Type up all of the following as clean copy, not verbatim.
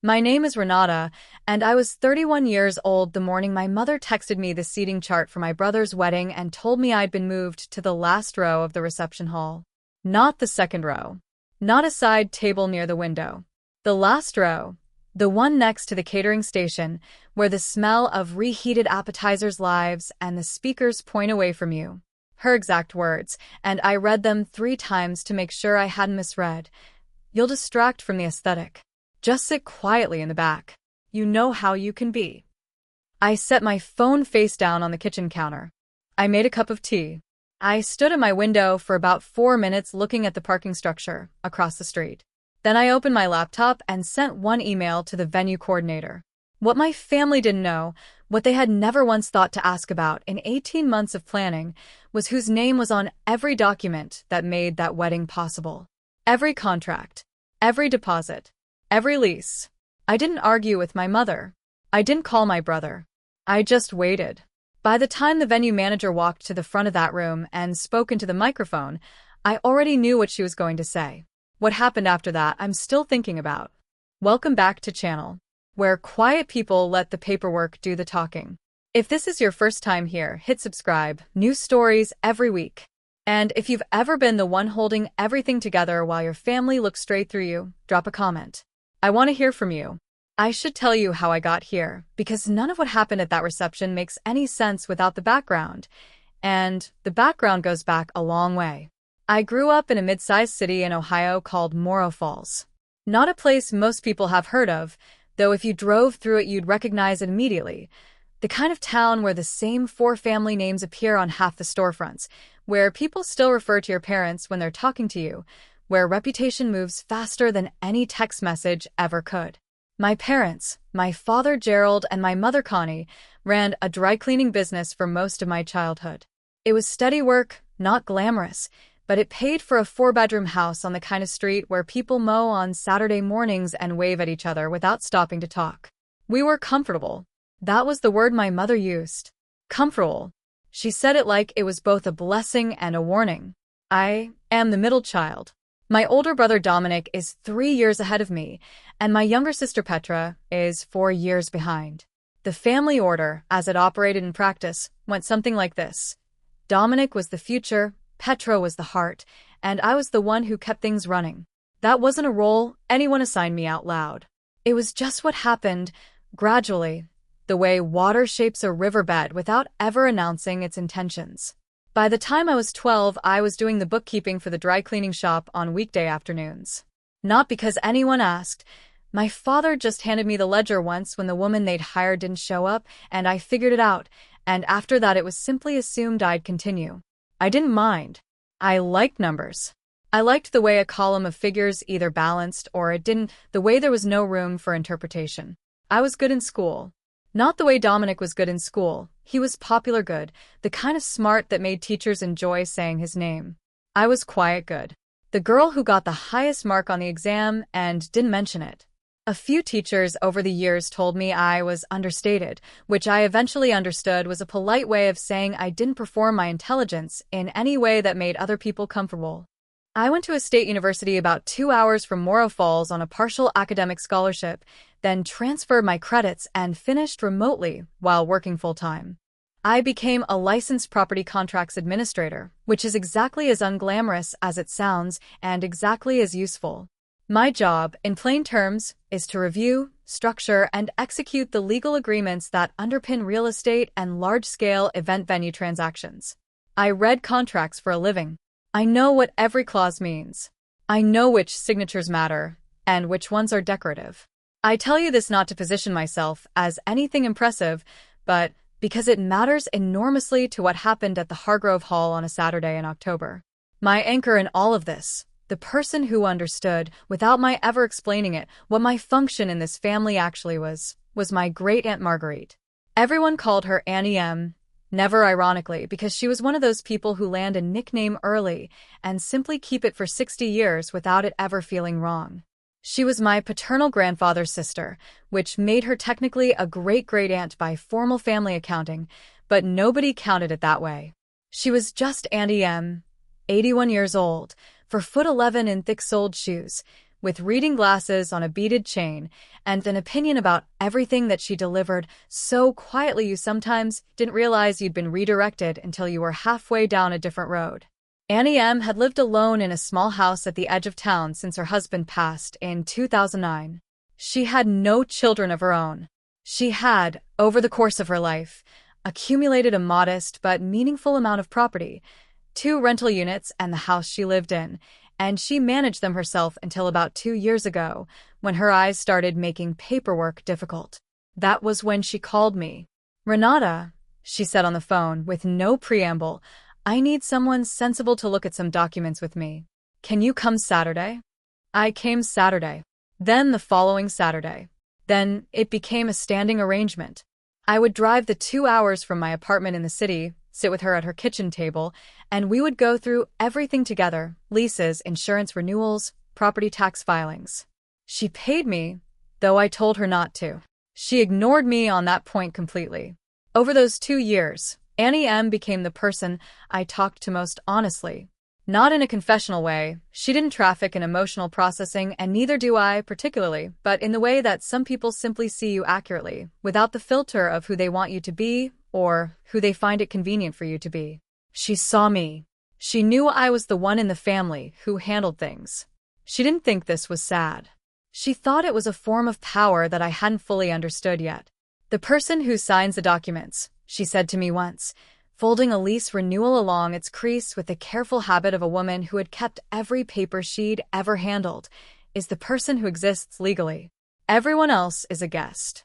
My name is Renata, and I was 31 years old the morning my mother texted me the seating chart for my brother's wedding and told me I'd been moved to the last row of the reception hall. Not the second row. Not a side table near the window. The last row. The one next to the catering station, where the smell of reheated appetizers lives and the speakers point away from you. Her exact words, and I read them 3 times to make sure I hadn't misread. You'll distract from the aesthetic. Just sit quietly in the back. You know how you can be. I set my phone face down on the kitchen counter. I made a cup of tea. I stood at my window for about 4 minutes looking at the parking structure across the street. Then I opened my laptop and sent one email to the venue coordinator. What my family didn't know, what they had never once thought to ask about in 18 months of planning, was whose name was on every document that made that wedding possible. Every contract. Every deposit. Every lease. I didn't argue with my mother. I didn't call my brother. I just waited. By the time the venue manager walked to the front of that room and spoke into the microphone, I already knew what she was going to say. What happened after that, I'm still thinking about. Welcome back to channel, where quiet people let the paperwork do the talking. If this is your first time here, hit subscribe. New stories every week. And if you've ever been the one holding everything together while your family looks straight through you, drop a comment. I want to hear from you. I should tell you how I got here, because none of what happened at that reception makes any sense without the background. And the background goes back a long way. I grew up in a mid-sized city in Ohio called Morrow Falls. Not a place most people have heard of, though if you drove through it you'd recognize it immediately. The kind of town where the same 4 family names appear on half the storefronts, where people still refer to your parents when they're talking to you, where reputation moves faster than any text message ever could. My parents, my father Gerald and my mother Connie, ran a dry cleaning business for most of my childhood. It was steady work, not glamorous, but it paid for a 4-bedroom house on the kind of street where people mow on Saturday mornings and wave at each other without stopping to talk. We were comfortable. That was the word my mother used. Comfortable. She said it like it was both a blessing and a warning. I am the middle child. My older brother Dominic is 3 years ahead of me, and my younger sister Petra is 4 years behind. The family order, as it operated in practice, went something like this. Dominic was the future, Petra was the heart, and I was the one who kept things running. That wasn't a role anyone assigned me out loud. It was just what happened, gradually, the way water shapes a riverbed without ever announcing its intentions. By the time I was 12, I was doing the bookkeeping for the dry cleaning shop on weekday afternoons. Not because anyone asked. My father just handed me the ledger once when the woman they'd hired didn't show up, and I figured it out, and after that it was simply assumed I'd continue. I didn't mind. I liked numbers. I liked the way a column of figures either balanced or it didn't, the way there was no room for interpretation. I was good in school. Not the way Dominic was good in school. He was popular good, the kind of smart that made teachers enjoy saying his name. I was quiet good. The girl who got the highest mark on the exam and didn't mention it. A few teachers over the years told me I was understated, which I eventually understood was a polite way of saying I didn't perform my intelligence in any way that made other people comfortable. I went to a state university about 2 hours from Morrow Falls on a partial academic scholarship, then transferred my credits and finished remotely while working full-time. I became a licensed property contracts administrator, which is exactly as unglamorous as it sounds and exactly as useful. My job, in plain terms, is to review, structure, and execute the legal agreements that underpin real estate and large-scale event venue transactions. I read contracts for a living. I know what every clause means. I know which signatures matter and which ones are decorative. I tell you this not to position myself as anything impressive, but because it matters enormously to what happened at the Hargrove Hall on a Saturday in October. My anchor in all of this, the person who understood, without my ever explaining it, what my function in this family actually was my great-aunt Marguerite. Everyone called her Annie M., never ironically, because she was one of those people who land a nickname early and simply keep it for 60 years without it ever feeling wrong. She was my paternal grandfather's sister, which made her technically a great-great-aunt by formal family accounting, but nobody counted it that way. She was just Auntie M., 81 years old, for foot 11 in thick-soled shoes, with reading glasses on a beaded chain, and an opinion about everything that she delivered so quietly you sometimes didn't realize you'd been redirected until you were halfway down a different road. Annie M. had lived alone in a small house at the edge of town since her husband passed in 2009. She had no children of her own. She had, over the course of her life, accumulated a modest but meaningful amount of property, 2 rental units and the house she lived in, and she managed them herself until about 2 years ago, when her eyes started making paperwork difficult. That was when she called me. "Renata," she said on the phone, with no preamble, "I need someone sensible to look at some documents with me. Can you come Saturday?" I came Saturday. Then the following Saturday. Then it became a standing arrangement. I would drive the 2 hours from my apartment in the city, sit with her at her kitchen table, and we would go through everything together: leases, insurance renewals, property tax filings. She paid me, though I told her not to. She ignored me on that point completely. Over those 2 years, Annie M. became the person I talked to most honestly. Not in a confessional way. She didn't traffic in emotional processing, and neither do I particularly, but in the way that some people simply see you accurately, without the filter of who they want you to be or who they find it convenient for you to be. She saw me. She knew I was the one in the family who handled things. She didn't think this was sad. She thought it was a form of power that I hadn't fully understood yet. "The person who signs the documents," she said to me once, folding a lease renewal along its crease with the careful habit of a woman who had kept every paper she'd ever handled, "is the person who exists legally. Everyone else is a guest."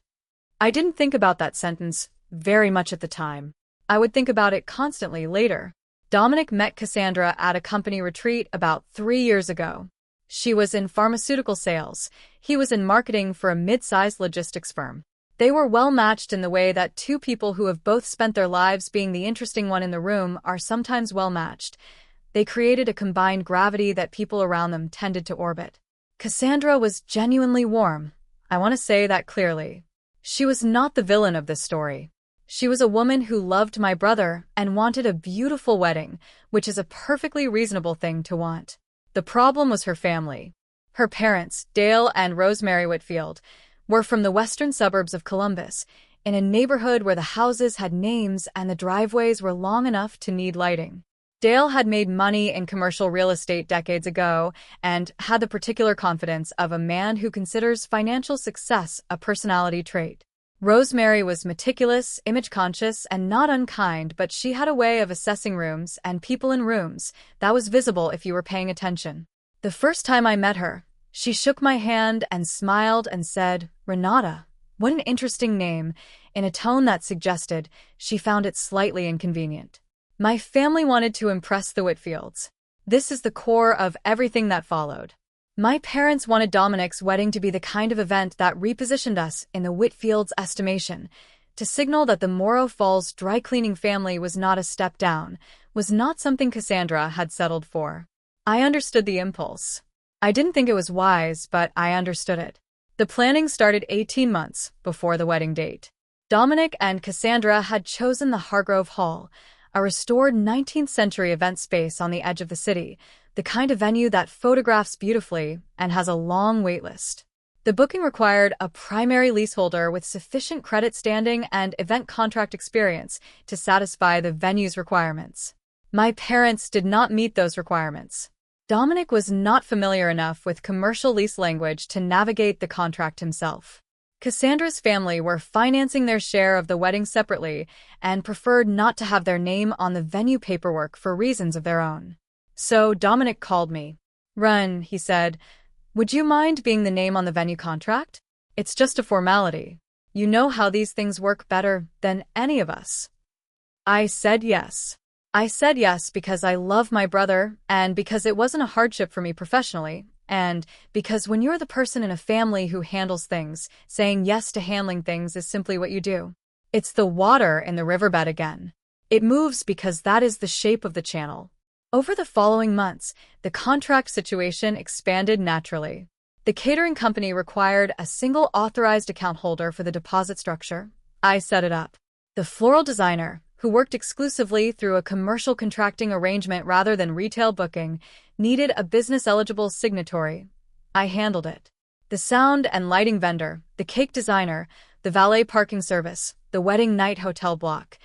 I didn't think about that sentence very much at the time. I would think about it constantly later. Dominic met Cassandra at a company retreat about 3 years ago. She was in pharmaceutical sales. He was in marketing for a mid-sized logistics firm. They were well matched in the way that 2 people who have both spent their lives being the interesting one in the room are sometimes well matched. They created a combined gravity that people around them tended to orbit. Cassandra was genuinely warm. I want to say that clearly. She was not the villain of this story. She was a woman who loved my brother and wanted a beautiful wedding, which is a perfectly reasonable thing to want. The problem was her family. Her parents, Dale and Rosemary Whitfield, were from the western suburbs of Columbus, in a neighborhood where the houses had names and the driveways were long enough to need lighting. Dale had made money in commercial real estate decades ago and had the particular confidence of a man who considers financial success a personality trait. Rosemary was meticulous, image-conscious, and not unkind, but she had a way of assessing rooms and people in rooms that was visible if you were paying attention. The first time I met her, she shook my hand and smiled and said, "Renata, what an interesting name," in a tone that suggested she found it slightly inconvenient. My family wanted to impress the Whitfields. This is the core of everything that followed. My parents wanted Dominic's wedding to be the kind of event that repositioned us in the Whitfields' estimation, to signal that the Morrow Falls dry cleaning family was not a step down, was not something Cassandra had settled for. I understood the impulse. I didn't think it was wise, but I understood it. The planning started 18 months before the wedding date. Dominic and Cassandra had chosen the Hargrove Hall, a restored 19th century event space on the edge of the city, the kind of venue that photographs beautifully and has a long waitlist. The booking required a primary leaseholder with sufficient credit standing and event contract experience to satisfy the venue's requirements. My parents did not meet those requirements. Dominic was not familiar enough with commercial lease language to navigate the contract himself. Cassandra's family were financing their share of the wedding separately and preferred not to have their name on the venue paperwork for reasons of their own. So Dominic called me. "Run," he said, "would you mind being the name on the venue contract? It's just a formality. You know how these things work better than any of us." I said yes. I said yes because I love my brother, and because it wasn't a hardship for me professionally, and because when you're the person in a family who handles things, saying yes to handling things is simply what you do. It's the water in the riverbed again. It moves because that is the shape of the channel. Over the following months, the contract situation expanded naturally. The catering company required a single authorized account holder for the deposit structure. I set it up. The floral designer, who worked exclusively through a commercial contracting arrangement rather than retail booking, needed a business-eligible signatory. I handled it. The sound and lighting vendor, the cake designer, the valet parking service, the wedding night hotel block.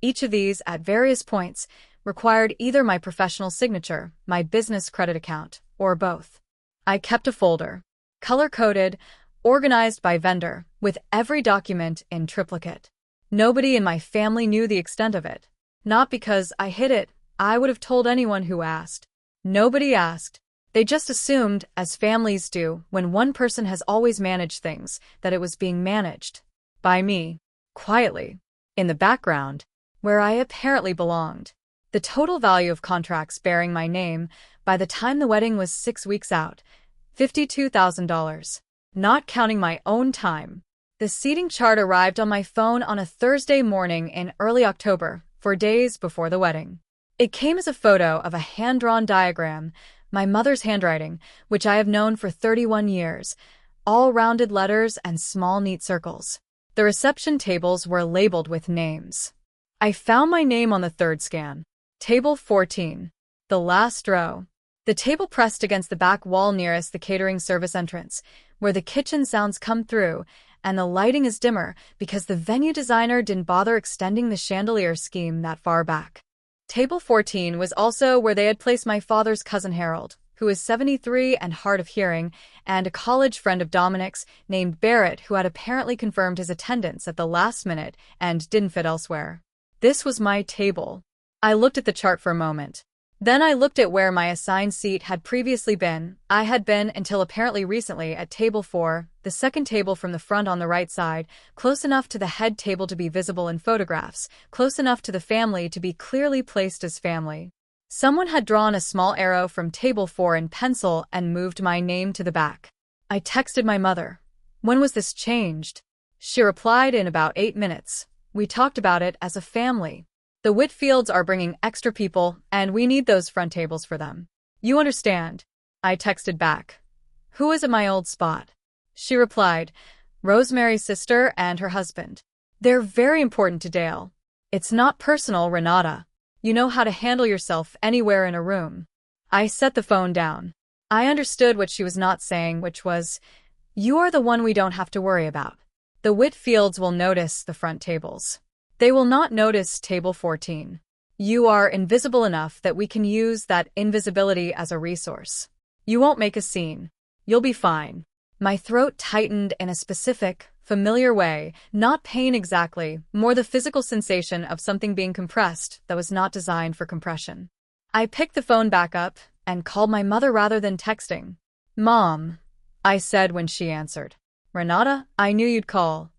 Each of these, at various points, required either my professional signature, my business credit account, or both. I kept a folder, color-coded, organized by vendor, with every document in triplicate. Nobody in my family knew the extent of it. Not because I hid it, I would have told anyone who asked. Nobody asked. They just assumed, as families do, when one person has always managed things, that it was being managed. By me. Quietly. In the background. Where I apparently belonged. The total value of contracts bearing my name, by the time the wedding was 6 weeks out, $52,000. Not counting my own time. The seating chart arrived on my phone on a Thursday morning in early October, 4 days before the wedding. It came as a photo of a hand-drawn diagram, my mother's handwriting, which I have known for 31 years, all rounded letters and small neat circles. The reception tables were labeled with names. I found my name on the third scan. Table 14. The last row. The table pressed against the back wall nearest the catering service entrance, where the kitchen sounds come through, and the lighting is dimmer because the venue designer didn't bother extending the chandelier scheme that far back. Table 14 was also where they had placed my father's cousin Harold, who is 73 and hard of hearing, and a college friend of Dominic's named Barrett, who had apparently confirmed his attendance at the last minute and didn't fit elsewhere. This was my table. I looked at the chart for a moment. Then I looked at where my assigned seat had previously been. I had been, until apparently recently, at table 4, the second table from the front on the right side, close enough to the head table to be visible in photographs, close enough to the family to be clearly placed as family. Someone had drawn a small arrow from table 4 in pencil and moved my name to the back. I texted my mother. When was this changed? She replied in about 8 minutes. We talked about it as a family. The Whitfields are bringing extra people, and we need those front tables for them. You understand? I texted back. Who is at my old spot? She replied, Rosemary's sister and her husband. They're very important to Dale. It's not personal, Renata. You know how to handle yourself anywhere in a room. I set the phone down. I understood what she was not saying, which was, you are the one we don't have to worry about. The Whitfields will notice the front tables. They will not notice table 14. You are invisible enough that we can use that invisibility as a resource. You won't make a scene. You'll be fine. My throat tightened in a specific, familiar way, not pain exactly, more the physical sensation of something being compressed that was not designed for compression. I picked the phone back up and called my mother rather than texting. Mom, I said when she answered. Renata, I knew you'd call.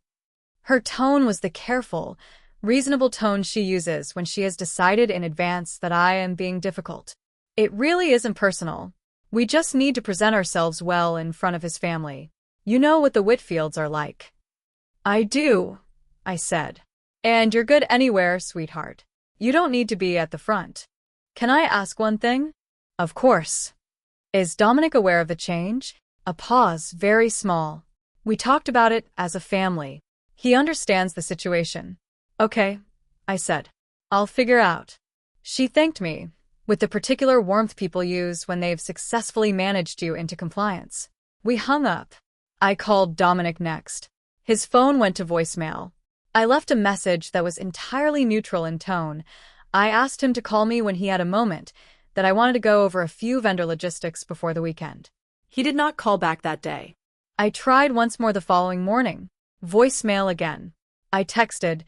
Her tone was the careful, reasonable tone she uses when she has decided in advance that I am being difficult. It really isn't personal. We just need to present ourselves well in front of his family. You know what the Whitfields are like. I do, I said. And you're good anywhere, sweetheart. You don't need to be at the front. Can I ask one thing? Of course. Is Dominic aware of the change? A pause, very small. We talked about it as a family. He understands the situation. Okay, I said. I'll figure out. She thanked me, with the particular warmth people use when they've successfully managed you into compliance. We hung up. I called Dominic next. His phone went to voicemail. I left a message that was entirely neutral in tone. I asked him to call me when he had a moment, that I wanted to go over a few vendor logistics before the weekend. He did not call back that day. I tried once more the following morning. Voicemail again. I texted,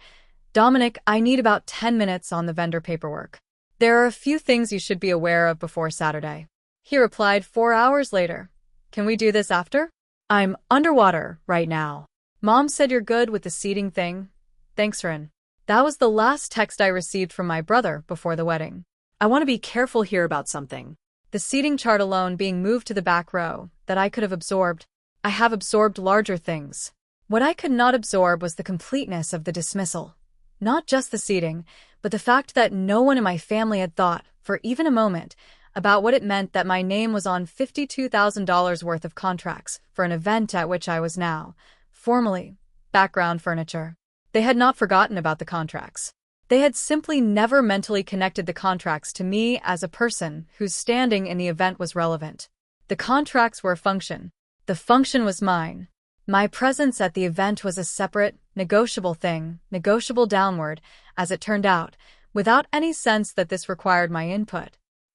Dominic, I need about 10 minutes on the vendor paperwork. There are a few things you should be aware of before Saturday. He replied 4 hours later. Can we do this after? I'm underwater right now. Mom said you're good with the seating thing. Thanks, Rin. That was the last text I received from my brother before the wedding. I want to be careful here about something. The seating chart alone being moved to the back row, that I could have absorbed. I have absorbed larger things. What I could not absorb was the completeness of the dismissal. Not just the seating, but the fact that no one in my family had thought, for even a moment, about what it meant that my name was on $52,000 worth of contracts for an event at which I was now, formally, background furniture. They had not forgotten about the contracts. They had simply never mentally connected the contracts to me as a person whose standing in the event was relevant. The contracts were a function. The function was mine. My presence at the event was a separate, negotiable thing, negotiable downward, as it turned out, without any sense that this required my input.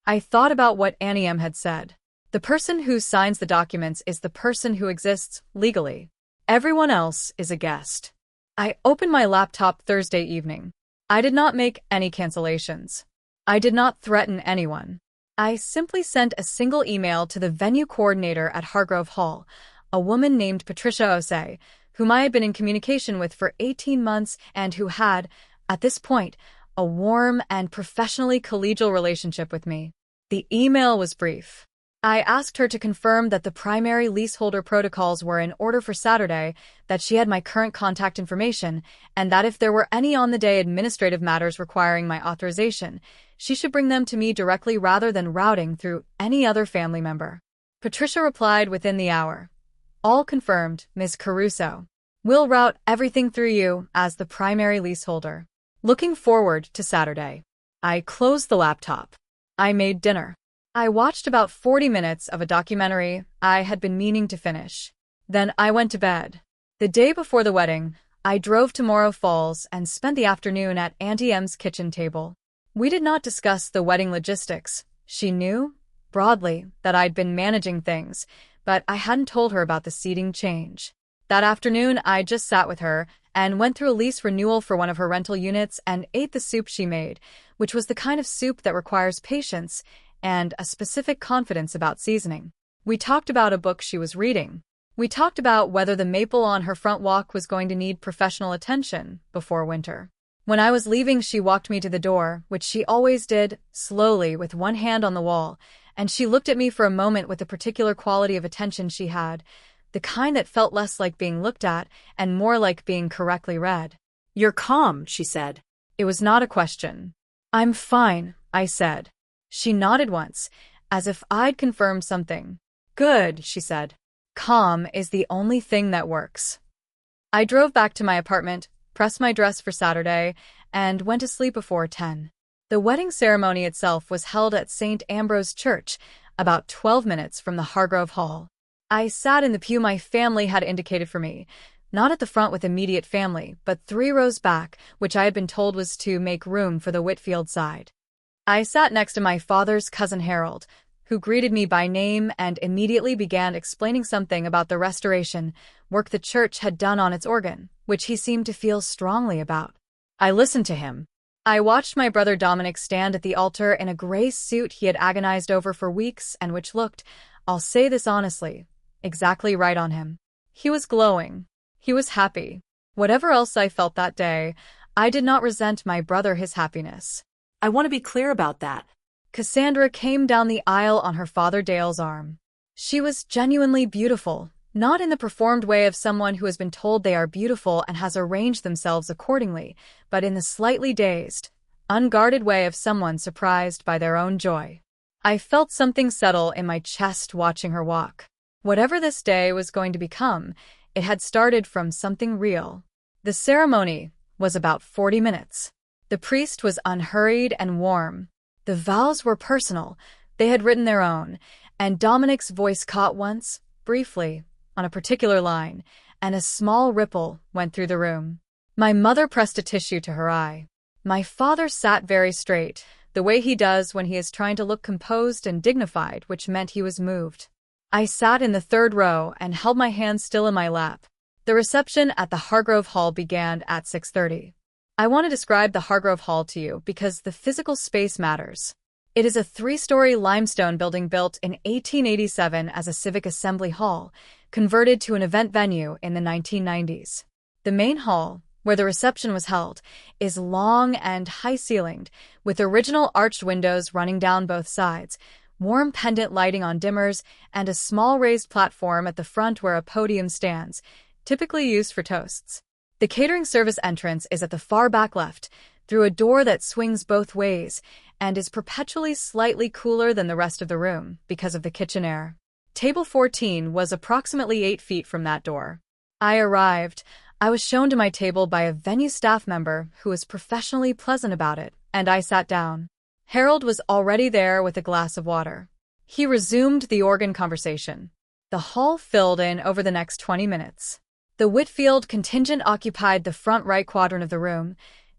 I thought about what Annie M. had said. The person who signs the documents is the person who exists legally. Everyone else is a guest. I opened my laptop Thursday evening. I did not make any cancellations. I did not threaten anyone. I simply sent a single email to the venue coordinator at Hargrove Hall, a woman named Patricia Osei, whom I had been in communication with for 18 months and who had, at this point, a warm and professionally collegial relationship with me. The email was brief. I asked her to confirm that the primary leaseholder protocols were in order for Saturday, that she had my current contact information, and that if there were any on-the-day administrative matters requiring my authorization, she should bring them to me directly rather than routing through any other family member. Patricia replied within the hour. All confirmed, Ms. Caruso. We'll route everything through you as the primary leaseholder. Looking forward to Saturday. I closed the laptop. I made dinner. I watched about 40 minutes of a documentary I had been meaning to finish. Then I went to bed. The day before the wedding, I drove to Morro Falls and spent the afternoon at Auntie M's kitchen table. We did not discuss the wedding logistics. She knew, broadly, that I'd been managing things, but I hadn't told her about the seating change. That afternoon, I just sat with her and went through a lease renewal for one of her rental units and ate the soup she made, which was the kind of soup that requires patience and a specific confidence about seasoning. We talked about a book she was reading. We talked about whether the maple on her front walk was going to need professional attention before winter. When I was leaving, she walked me to the door, which she always did, slowly, with one hand on the wall, and she looked at me for a moment with a particular quality of attention she had, the kind that felt less like being looked at and more like being correctly read. "You're calm," she said. It was not a question. "I'm fine," I said. She nodded once, as if I'd confirmed something. "Good," she said. "Calm is the only thing that works." I drove back to my apartment, pressed my dress for Saturday, and went to sleep before 10. The wedding ceremony itself was held at St. Ambrose Church, about 12 minutes from the Hargrove Hall. I sat in the pew my family had indicated for me, not at the front with immediate family, but 3 rows back, which I had been told was to make room for the Whitfield side. I sat next to my father's cousin Harold, who greeted me by name and immediately began explaining something about the restoration work the church had done on its organ, which he seemed to feel strongly about. I listened to him. I watched my brother Dominic stand at the altar in a gray suit he had agonized over for weeks and which looked, I'll say this honestly, exactly right on him. He was glowing. He was happy. Whatever else I felt that day, I did not resent my brother his happiness. "I want to be clear about that." Cassandra came down the aisle on her father Dale's arm. She was genuinely beautiful, not in the performed way of someone who has been told they are beautiful and has arranged themselves accordingly, but in the slightly dazed, unguarded way of someone surprised by their own joy. I felt something settle in my chest watching her walk. Whatever this day was going to become, it had started from something real. The ceremony was about 40 minutes. The priest was unhurried and warm. The vows were personal. They had written their own, and Dominic's voice caught once, briefly, on a particular line, and a small ripple went through the room. My mother pressed a tissue to her eye. My father sat very straight, the way he does when he is trying to look composed and dignified, which meant he was moved. I sat in the 3rd row and held my hands still in my lap. The reception at the Hargrove Hall began at 6:30. I want to describe the Hargrove Hall to you because the physical space matters. It is a 3-story limestone building built in 1887 as a civic assembly hall, converted to an event venue in the 1990s. The main hall, where the reception was held, is long and high-ceilinged, with original arched windows running down both sides, warm pendant lighting on dimmers, and a small raised platform at the front where a podium stands, typically used for toasts. The catering service entrance is at the far back left, through a door that swings both ways, and is perpetually slightly cooler than the rest of the room because of the kitchen air. Table 14 was approximately 8 feet from that door. I arrived. I was shown to my table by a venue staff member who was professionally pleasant about it, and I sat down. Harold was already there with a glass of water. He resumed the organ conversation. The hall filled in over the next 20 minutes. The Whitfield contingent occupied the front right quadrant of the room,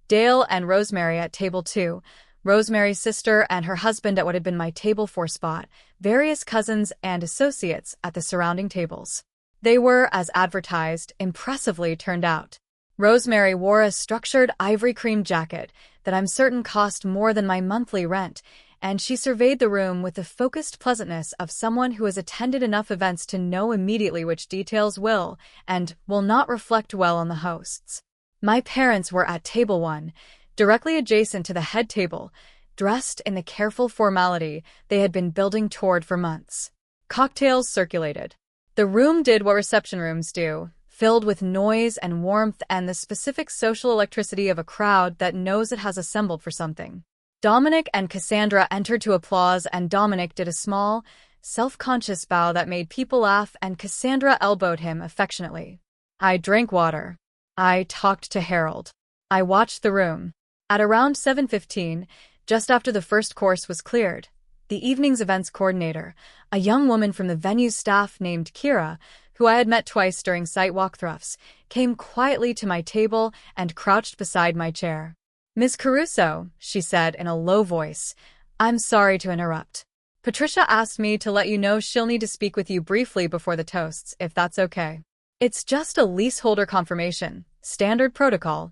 Dale and Rosemary at table 2, Rosemary's sister and her husband at what had been my table 4 spot, various cousins and associates at the surrounding tables. They were, as advertised, impressively turned out. Rosemary wore a structured ivory cream jacket that I'm certain cost more than my monthly rent, and she surveyed the room with the focused pleasantness of someone who has attended enough events to know immediately which details will and will not reflect well on the hosts. My parents were at table 1, directly adjacent to the head table, dressed in the careful formality they had been building toward for months. Cocktails circulated. The room did what reception rooms do, filled with noise and warmth and the specific social electricity of a crowd that knows it has assembled for something. Dominic and Cassandra entered to applause, and Dominic did a small, self-conscious bow that made people laugh, and Cassandra elbowed him affectionately. I drank water. I talked to Harold. I watched the room. At around 7:15, just after the first course was cleared, the evening's events coordinator, a young woman from the venue's staff named Kira, who I had met twice during site walkthroughs, came quietly to my table and crouched beside my chair. "Miss Caruso," she said in a low voice, "I'm sorry to interrupt. Patricia asked me to let you know she'll need to speak with you briefly before the toasts, if that's okay. It's just a leaseholder confirmation, standard protocol."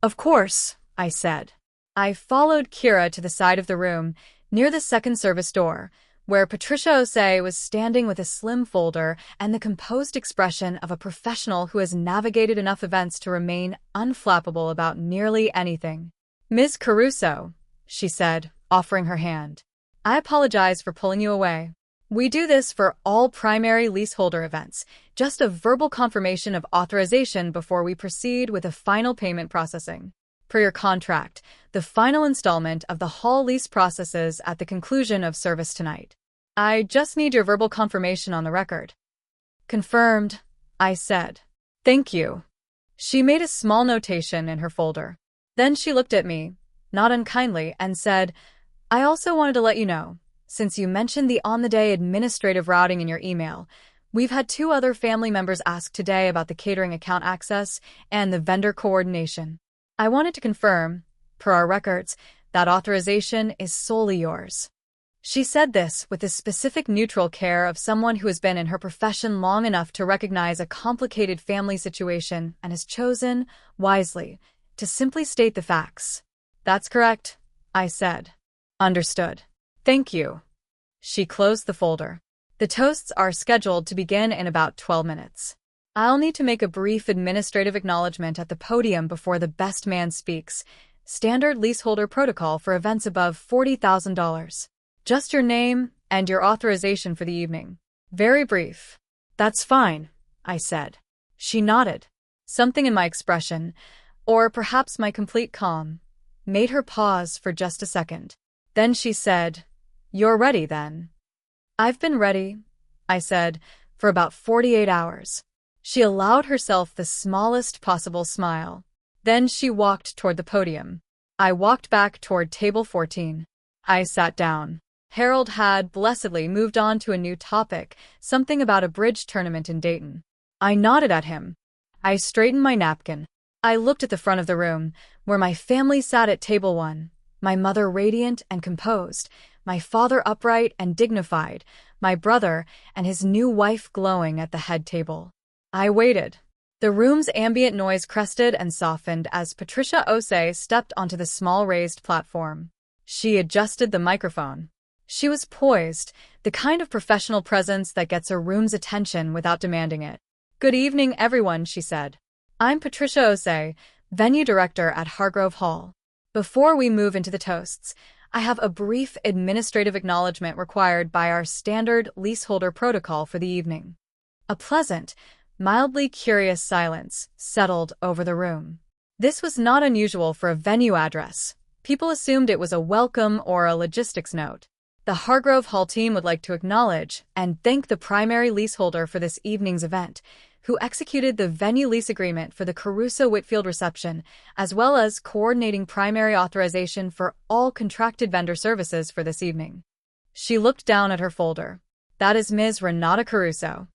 "Of course," I said. I followed Kira to the side of the room, near the second service door, where Patricia Osei was standing with a slim folder and the composed expression of a professional who has navigated enough events to remain unflappable about nearly anything. "Ms. Caruso," she said, offering her hand. "I apologize for pulling you away. We do this for all primary leaseholder events, just a verbal confirmation of authorization before we proceed with the final payment processing. Per your contract, the final installment of the hall lease processes at the conclusion of service tonight. I just need your verbal confirmation on the record." "Confirmed," I said. "Thank you." She made a small notation in her folder. Then she looked at me, not unkindly, and said, "I also wanted to let you know, since you mentioned the on-the-day administrative routing in your email, we've had 2 other family members ask today about the catering account access and the vendor coordination. I wanted to confirm, per our records, that authorization is solely yours." She said this with the specific neutral care of someone who has been in her profession long enough to recognize a complicated family situation and has chosen, wisely, to simply state the facts. "That's correct," I said. "Understood. Thank you." She closed the folder. "The toasts are scheduled to begin in about 12 minutes. I'll need to make a brief administrative acknowledgement at the podium before the best man speaks. Standard leaseholder protocol for events above $40,000. Just your name and your authorization for the evening. Very brief." "That's fine," I said. She nodded. Something in my expression, or perhaps my complete calm, made her pause for just a second. Then she said, "You're ready, then?" "I've been ready," I said, "for about 48 hours. She allowed herself the smallest possible smile. Then she walked toward the podium. I walked back toward table 14. I sat down. Harold had, blessedly, moved on to a new topic, something about a bridge tournament in Dayton. I nodded at him. I straightened my napkin. I looked at the front of the room, where my family sat at table 1, my mother radiant and composed, my father upright and dignified, my brother and his new wife glowing at the head table. I waited. The room's ambient noise crested and softened as Patricia Osei stepped onto the small raised platform. She adjusted the microphone. She was poised, the kind of professional presence that gets a room's attention without demanding it. "Good evening, everyone," she said. "I'm Patricia Osei, venue director at Hargrove Hall. Before we move into the toasts, I have a brief administrative acknowledgement required by our standard leaseholder protocol for the evening." A pleasant, mildly curious silence settled over the room. This was not unusual for a venue address. People assumed it was a welcome or a logistics note. The Hargrove Hall team would like to acknowledge and thank the primary leaseholder for this evening's event, who executed the venue lease agreement for the Caruso Whitfield reception, as well as coordinating primary authorization for all contracted vendor services for this evening. She looked down at her folder. That is Ms. Renata Caruso.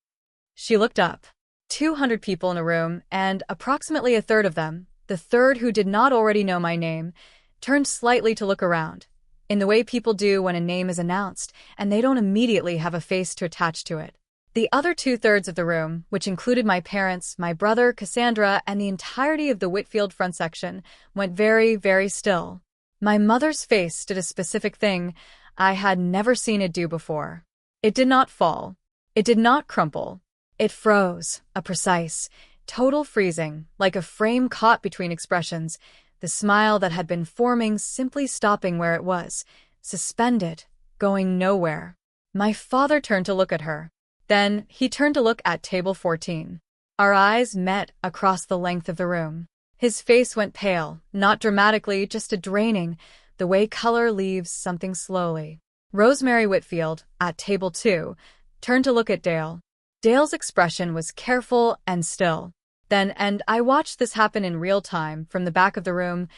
She looked up. 200 people in a room, and approximately a third of them, the third who did not already know my name, turned slightly to look around, in the way people do when a name is announced, and they don't immediately have a face to attach to it. The other two-thirds of the room, which included my parents, my brother, Cassandra, and the entirety of the Whitfield front section, went very, very still. My mother's face did a specific thing I had never seen it do before. It did not fall. It did not crumple. It froze, a precise, total freezing, like a frame caught between expressions, the smile that had been forming simply stopping where it was, suspended, going nowhere. My father turned to look at her. Then he turned to look at table 14. Our eyes met across the length of the room. His face went pale, not dramatically, just a draining, the way color leaves something slowly. Rosemary Whitfield, at table 2, turned to look at Dale. Dale's expression was careful and still. Then, and I watched this happen in real time, from the back of the room,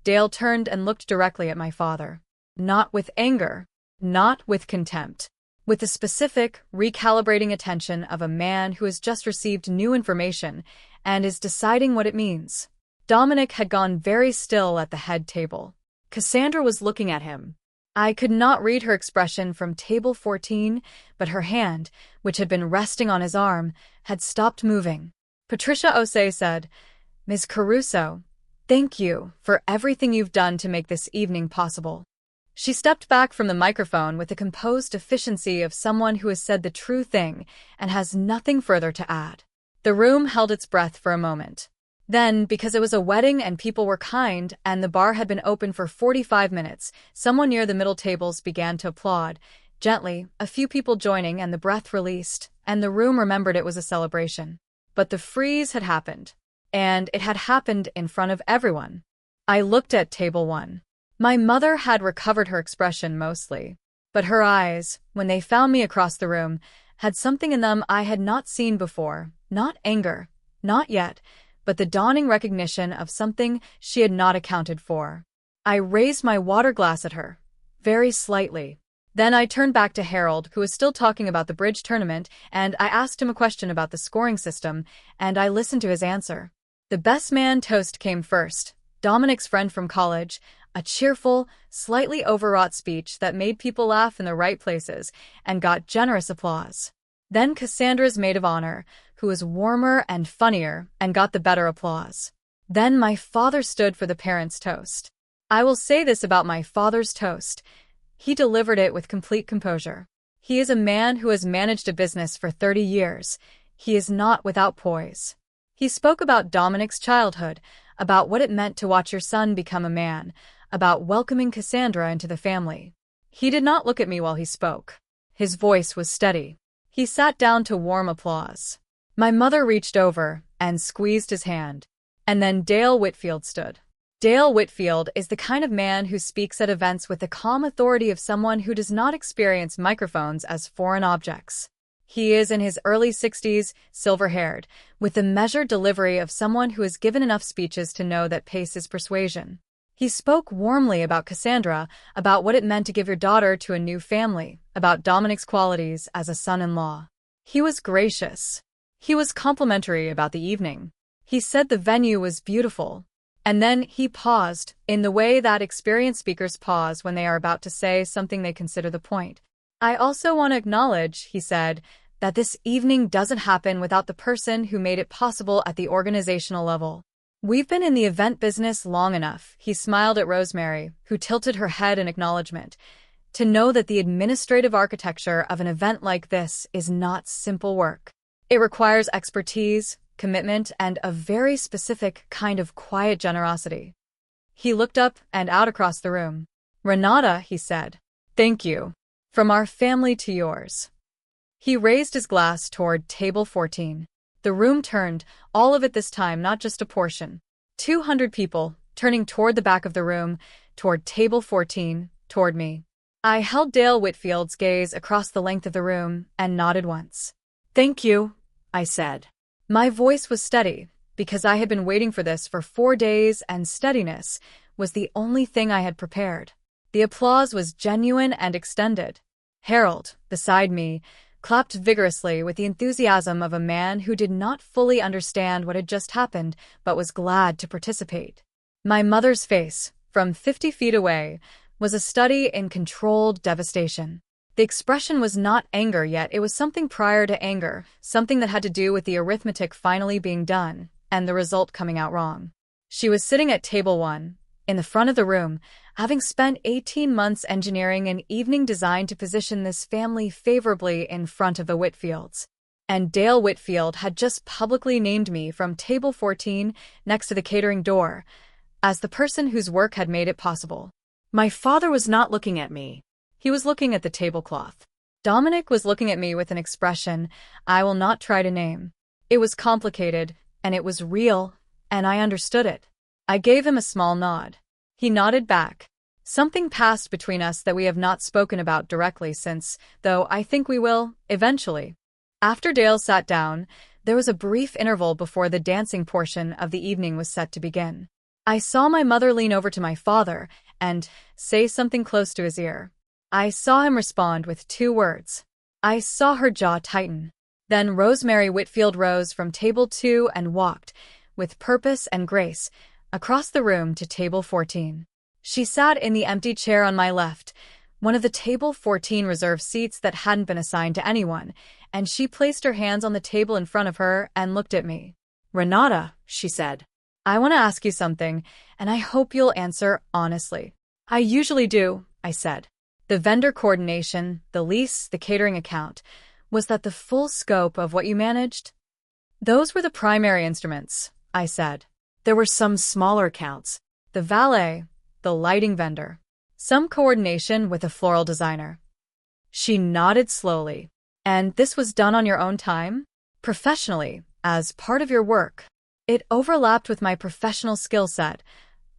Dale turned and looked directly at my father. Not with anger, not with contempt. With the specific, recalibrating attention of a man who has just received new information and is deciding what it means. Dominic had gone very still at the head table. Cassandra was looking at him. I could not read her expression from table 14, but her hand, which had been resting on his arm, had stopped moving. Patricia Osei said, "Ms. Caruso, thank you for everything you've done to make this evening possible." She stepped back from the microphone with the composed efficiency of someone who has said the true thing and has nothing further to add. The room held its breath for a moment. Then, because it was a wedding and people were kind and the bar had been open for 45 minutes, someone near the middle tables began to applaud. Gently, a few people joining, and the breath released, and the room remembered it was a celebration. But the freeze had happened. And it had happened in front of everyone. I looked at table 1. My mother had recovered her expression mostly, but her eyes, when they found me across the room, had something in them I had not seen before, not anger, not yet, but the dawning recognition of something she had not accounted for. I raised my water glass at her, very slightly. Then I turned back to Harold, who was still talking about the bridge tournament, and I asked him a question about the scoring system, and I listened to his answer. The best man toast came first, Dominic's friend from college, a cheerful, slightly overwrought speech that made people laugh in the right places and got generous applause. Then Cassandra's maid of honor, who was warmer and funnier and got the better applause. Then my father stood for the parents' toast. I will say this about my father's toast. He delivered it with complete composure. He is a man who has managed a business for 30 years. He is not without poise. He spoke about Dominic's childhood, about what it meant to watch your son become a man, about welcoming Cassandra into the family. He did not look at me while he spoke. His voice was steady. He sat down to warm applause. My mother reached over and squeezed his hand. And then Dale Whitfield stood. Dale Whitfield is the kind of man who speaks at events with the calm authority of someone who does not experience microphones as foreign objects. He is in his early 60s, silver-haired, with the measured delivery of someone who has given enough speeches to know that pace is persuasion. He spoke warmly about Cassandra, about what it meant to give your daughter to a new family, about Dominic's qualities as a son-in-law. He was gracious. He was complimentary about the evening. He said the venue was beautiful. And then he paused, in the way that experienced speakers pause when they are about to say something they consider the point. I also want to acknowledge, he said, that this evening doesn't happen without the person who made it possible at the organizational level. We've been in the event business long enough, he smiled at Rosemary, who tilted her head in acknowledgement, to know that the administrative architecture of an event like this is not simple work. It requires expertise, commitment, and a very specific kind of quiet generosity. He looked up and out across the room. Renata, he said, thank you. From our family to yours. He raised his glass toward table 14. The room turned, all of it this time, not just a portion. 200 people, turning toward the back of the room, toward table 14, toward me. I held Dale Whitfield's gaze across the length of the room and nodded once. Thank you, I said. My voice was steady, because I had been waiting for this for 4 days, and steadiness was the only thing I had prepared. The applause was genuine and extended. Harold, beside me, clapped vigorously with the enthusiasm of a man who did not fully understand what had just happened but was glad to participate. My mother's face, from 50 feet away, was a study in controlled devastation. The expression was not anger yet, it was something prior to anger, something that had to do with the arithmetic finally being done, and the result coming out wrong. She was sitting at table 1, in the front of the room, having spent 18 months engineering an evening design to position this family favorably in front of the Whitfields. And Dale Whitfield had just publicly named me from table 14, next to the catering door, as the person whose work had made it possible. My father was not looking at me. He was looking at the tablecloth. Dominic was looking at me with an expression I will not try to name. It was complicated, and it was real, and I understood it. I gave him a small nod. He nodded back. Something passed between us that we have not spoken about directly since, though I think we will, eventually. After Dale sat down, there was a brief interval before the dancing portion of the evening was set to begin. I saw my mother lean over to my father and say something close to his ear. I saw him respond with 2 words. I saw her jaw tighten. Then Rosemary Whitfield rose from table 2 and walked, with purpose and grace, across the room to table 14. She sat in the empty chair on my left, one of the table 14 reserved seats that hadn't been assigned to anyone, and she placed her hands on the table in front of her and looked at me. Renata, she said. I want to ask you something, and I hope you'll answer honestly. I usually do, I said. The vendor coordination, the lease, the catering account, was that the full scope of what you managed? Those were the primary instruments, I said. There were some smaller accounts. The valet, the lighting vendor, some coordination with a floral designer. She nodded slowly. And this was done on your own time? Professionally, as part of your work. It overlapped with my professional skill set,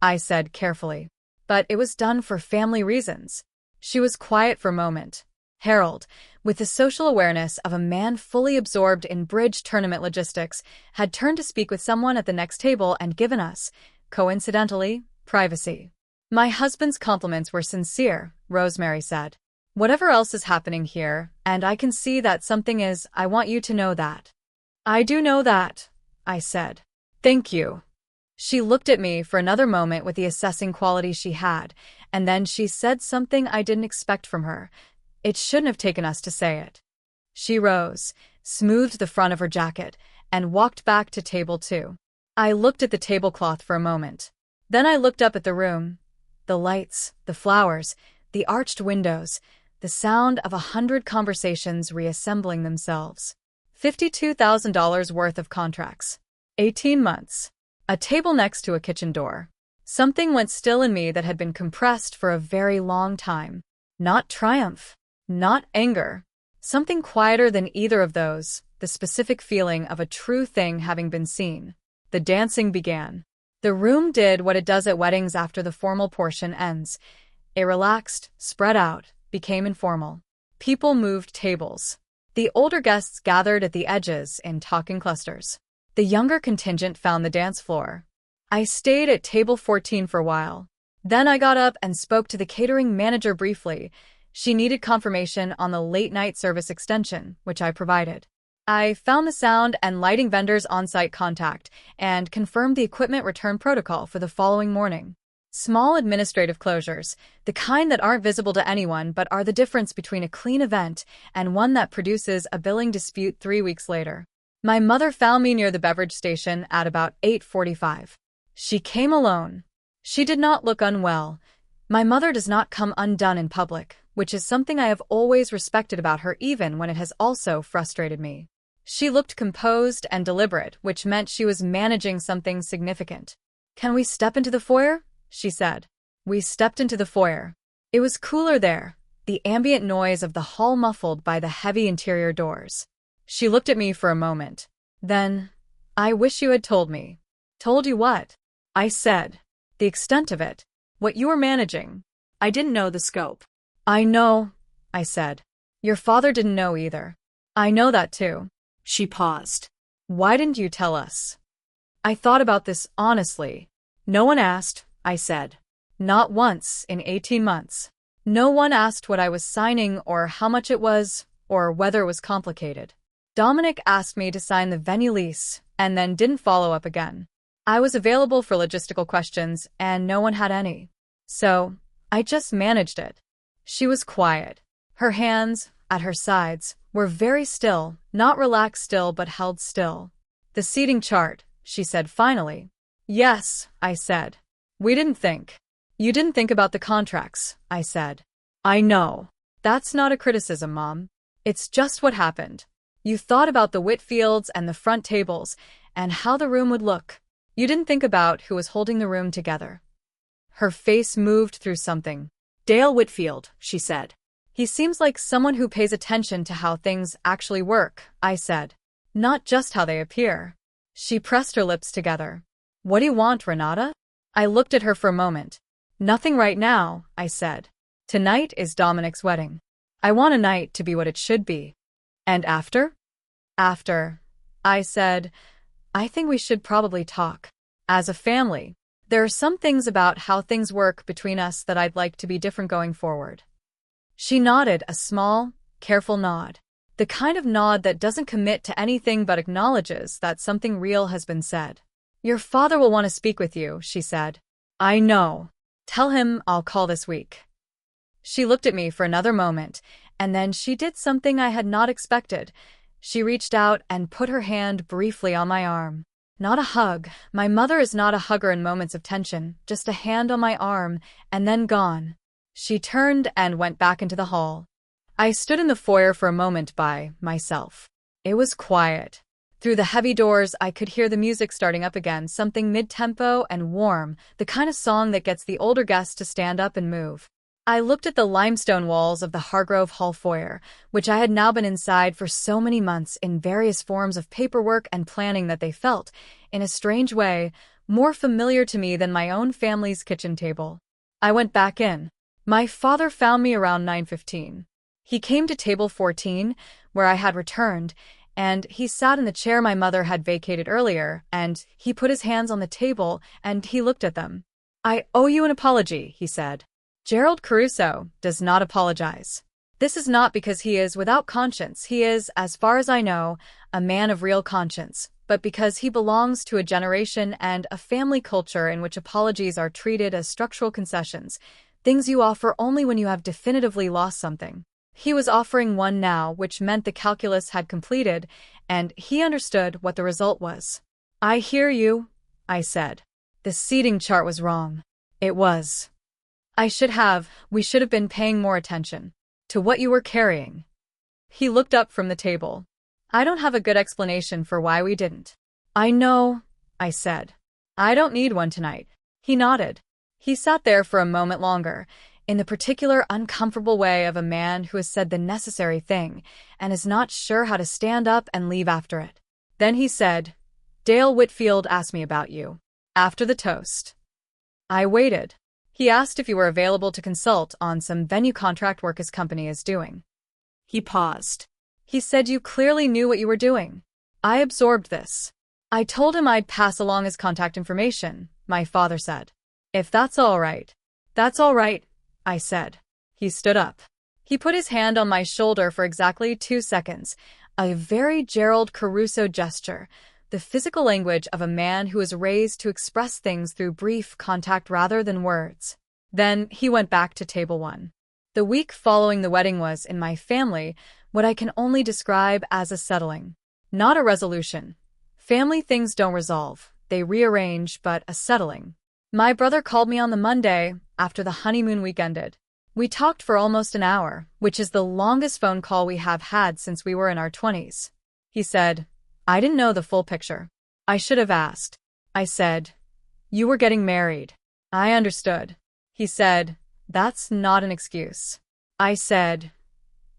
I said carefully. But it was done for family reasons. She was quiet for a moment. Harold, with the social awareness of a man fully absorbed in bridge tournament logistics, had turned to speak with someone at the next table and given us, coincidentally, privacy. My husband's compliments were sincere, Rosemary said. Whatever else is happening here, and I can see that something is, I want you to know that. I do know that, I said. Thank you. She looked at me for another moment with the assessing quality she had, and then she said something I didn't expect from her. It shouldn't have taken us to say it. She rose, smoothed the front of her jacket, and walked back to table 2. I looked at the tablecloth for a moment. Then I looked up at the room. The lights, the flowers, the arched windows, the sound of 100 conversations reassembling themselves. $52,000 worth of contracts. 18 months. A table next to a kitchen door. Something went still in me that had been compressed for a very long time. Not triumph. Not anger. Something quieter than either of those, the specific feeling of a true thing having been seen. The dancing began. The room did what it does at weddings after the formal portion ends. It relaxed, spread out, became informal. People moved tables. The older guests gathered at the edges in talking clusters. The younger contingent found the dance floor. I stayed at table 14 for a while. Then I got up and spoke to the catering manager briefly. She needed confirmation on the late-night service extension, which I provided. I found the sound and lighting vendors' on-site contact and confirmed the equipment return protocol for the following morning. Small administrative closures, the kind that aren't visible to anyone but are the difference between a clean event and one that produces a billing dispute 3 weeks later. My mother found me near the beverage station at about 8:45. She came alone. She did not look unwell. My mother does not come undone in public, which is something I have always respected about her even when it has also frustrated me. She looked composed and deliberate, which meant she was managing something significant. "Can we step into the foyer?" she said. We stepped into the foyer. It was cooler there, the ambient noise of the hall muffled by the heavy interior doors. She looked at me for a moment. Then, "I wish you had told me." "Told you what?" I said. "The extent of it. What you were managing." I didn't know the scope. "I know," I said. "Your father didn't know either." "I know that too." She paused. "Why didn't you tell us?" "I thought about this honestly." "No one asked," I said. "Not once in 18 months." No one asked what I was signing or how much it was or whether it was complicated. Dominic asked me to sign the venue lease and then didn't follow up again. I was available for logistical questions and no one had any. So, I just managed it. She was quiet. Her hands, at her sides, were very still, not relaxed still but held still. The seating chart, she said finally. Yes, I said. We didn't think. You didn't think about the contracts, I said. I know. That's not a criticism, Mom. It's just what happened. You thought about the Whitfields and the front tables and how the room would look. You didn't think about who was holding the room together. Her face moved through something. Dale Whitfield, she said. He seems like someone who pays attention to how things actually work, I said. Not just how they appear. She pressed her lips together. What do you want, Renata? I looked at her for a moment. Nothing right now, I said. Tonight is Dominic's wedding. I want a night to be what it should be. And after? After, I said, I think we should probably talk. As a family, there are some things about how things work between us that I'd like to be different going forward. She nodded, a small, careful nod. The kind of nod that doesn't commit to anything but acknowledges that something real has been said. Your father will want to speak with you, she said. I know. Tell him I'll call this week. She looked at me for another moment, and then she did something I had not expected. She reached out and put her hand briefly on my arm. Not a hug. My mother is not a hugger in moments of tension, just a hand on my arm, and then gone. She turned and went back into the hall. I stood in the foyer for a moment by myself. It was quiet. Through the heavy doors, I could hear the music starting up again, something mid-tempo and warm, the kind of song that gets the older guests to stand up and move. I looked at the limestone walls of the Hargrove Hall foyer, which I had now been inside for so many months in various forms of paperwork and planning that they felt, in a strange way, more familiar to me than my own family's kitchen table. I went back in. My father found me around 9:15. He came to table 14, where I had returned, and he sat in the chair my mother had vacated earlier, and he put his hands on the table, and he looked at them. I owe you an apology, he said. Gerald Caruso does not apologize. This is not because he is without conscience. He is, as far as I know, a man of real conscience, but because he belongs to a generation and a family culture in which apologies are treated as structural concessions, things you offer only when you have definitively lost something. He was offering one now, which meant the calculus had completed, and he understood what the result was. I hear you, I said. The seating chart was wrong. It was. We should have been paying more attention to what you were carrying. He looked up from the table. I don't have a good explanation for why we didn't. I know, I said. I don't need one tonight. He nodded. He sat there for a moment longer, in the particular uncomfortable way of a man who has said the necessary thing and is not sure how to stand up and leave after it. Then he said, Dale Whitfield asked me about you. After the toast. I waited. He asked if you were available to consult on some venue contract work his company is doing. He paused. He said you clearly knew what you were doing. I absorbed this. I told him I'd pass along his contact information, my father said. If that's all right. That's all right, I said. He stood up. He put his hand on my shoulder for exactly 2 seconds, a very Gerald Caruso gesture, the physical language of a man who is raised to express things through brief contact rather than words. Then he went back to table 1. The week following the wedding was, in my family, what I can only describe as a settling. Not a resolution. Family things don't resolve, they rearrange, but a settling. My brother called me on the Monday, after the honeymoon week ended. We talked for almost an hour, which is the longest phone call we have had since we were in our 20s. He said, I didn't know the full picture. I should have asked. I said, you were getting married. I understood. He said, that's not an excuse. I said,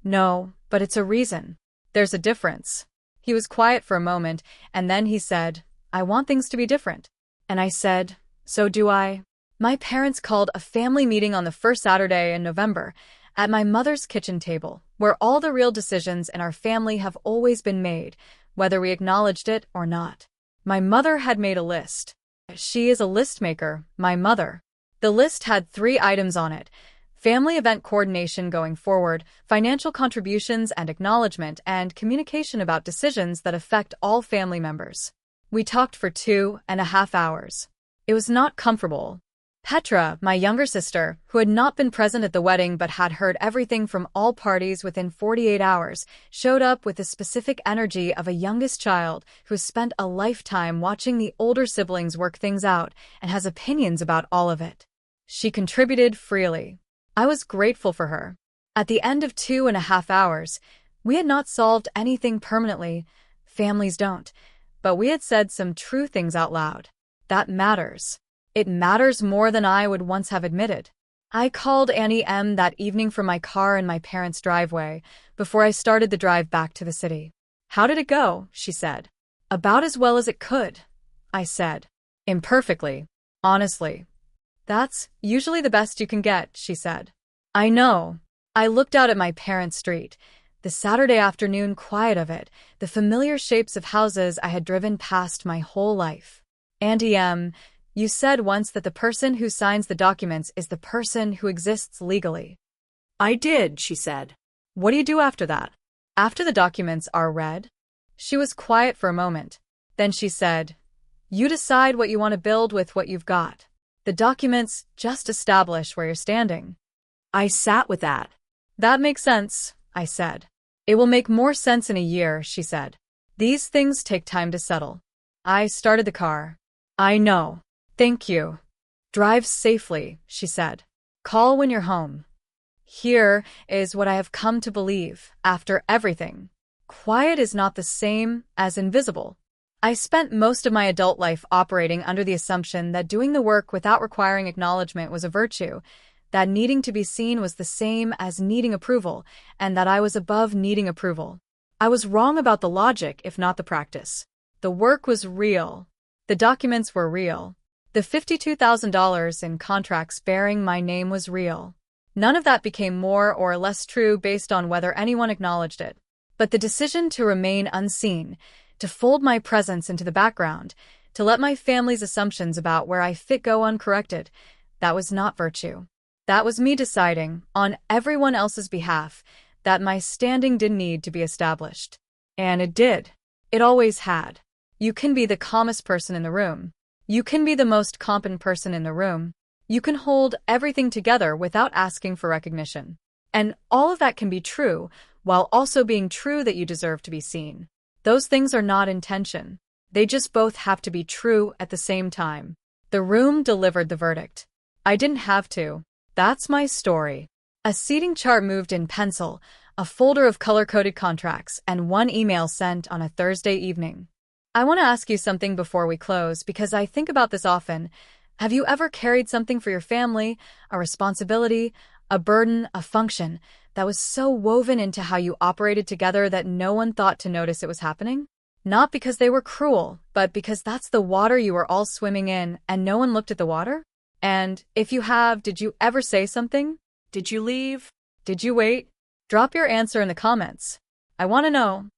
no, but it's a reason. There's a difference. He was quiet for a moment, and then he said, I want things to be different. And I said, so do I. My parents called a family meeting on the first Saturday in November, at my mother's kitchen table, where all the real decisions in our family have always been made, whether we acknowledged it or not. My mother had made a list. She is a list maker, my mother. The list had 3 items on it: family event coordination going forward, financial contributions and acknowledgement, and communication about decisions that affect all family members. We talked for 2.5 hours. It was not comfortable. Petra, my younger sister, who had not been present at the wedding but had heard everything from all parties within 48 hours, showed up with the specific energy of a youngest child who has spent a lifetime watching the older siblings work things out and has opinions about all of it. She contributed freely. I was grateful for her. At the end of 2.5 hours, we had not solved anything permanently. Families don't. But we had said some true things out loud. That matters. It matters more than I would once have admitted. I called Annie M. that evening from my car in my parents' driveway before I started the drive back to the city. "How did it go?" she said. "About as well as it could," I said. "Imperfectly. Honestly." "That's usually the best you can get," she said. "I know." I looked out at my parents' street, the Saturday afternoon quiet of it, the familiar shapes of houses I had driven past my whole life. "Auntie M., you said once that the person who signs the documents is the person who exists legally." "I did," she said. "What do you do after that? After the documents are read?" She was quiet for a moment. Then she said, "You decide what you want to build with what you've got. The documents just establish where you're standing." I sat with that. "That makes sense," I said. "It will make more sense in a year," she said. "These things take time to settle." I started the car. "I know. Thank you." "Drive safely," she said. "Call when you're home." Here is what I have come to believe after everything. Quiet is not the same as invisible. I spent most of my adult life operating under the assumption that doing the work without requiring acknowledgement was a virtue, that needing to be seen was the same as needing approval, and that I was above needing approval. I was wrong about the logic, if not the practice. The work was real. The documents were real. The $52,000 in contracts bearing my name was real. None of that became more or less true based on whether anyone acknowledged it. But the decision to remain unseen, to fold my presence into the background, to let my family's assumptions about where I fit go uncorrected, that was not virtue. That was me deciding, on everyone else's behalf, that my standing didn't need to be established. And it did. It always had. You can be the calmest person in the room. You can be the most competent person in the room. You can hold everything together without asking for recognition. And all of that can be true, while also being true that you deserve to be seen. Those things are not in tension. They just both have to be true at the same time. The room delivered the verdict. I didn't have to. That's my story. A seating chart moved in pencil, a folder of color-coded contracts, and one email sent on a Thursday evening. I want to ask you something before we close because I think about this often. Have you ever carried something for your family, a responsibility, a burden, a function, that was so woven into how you operated together that no one thought to notice it was happening? Not because they were cruel, but because that's the water you were all swimming in and no one looked at the water? And if you have, did you ever say something? Did you leave? Did you wait? Drop your answer in the comments. I want to know.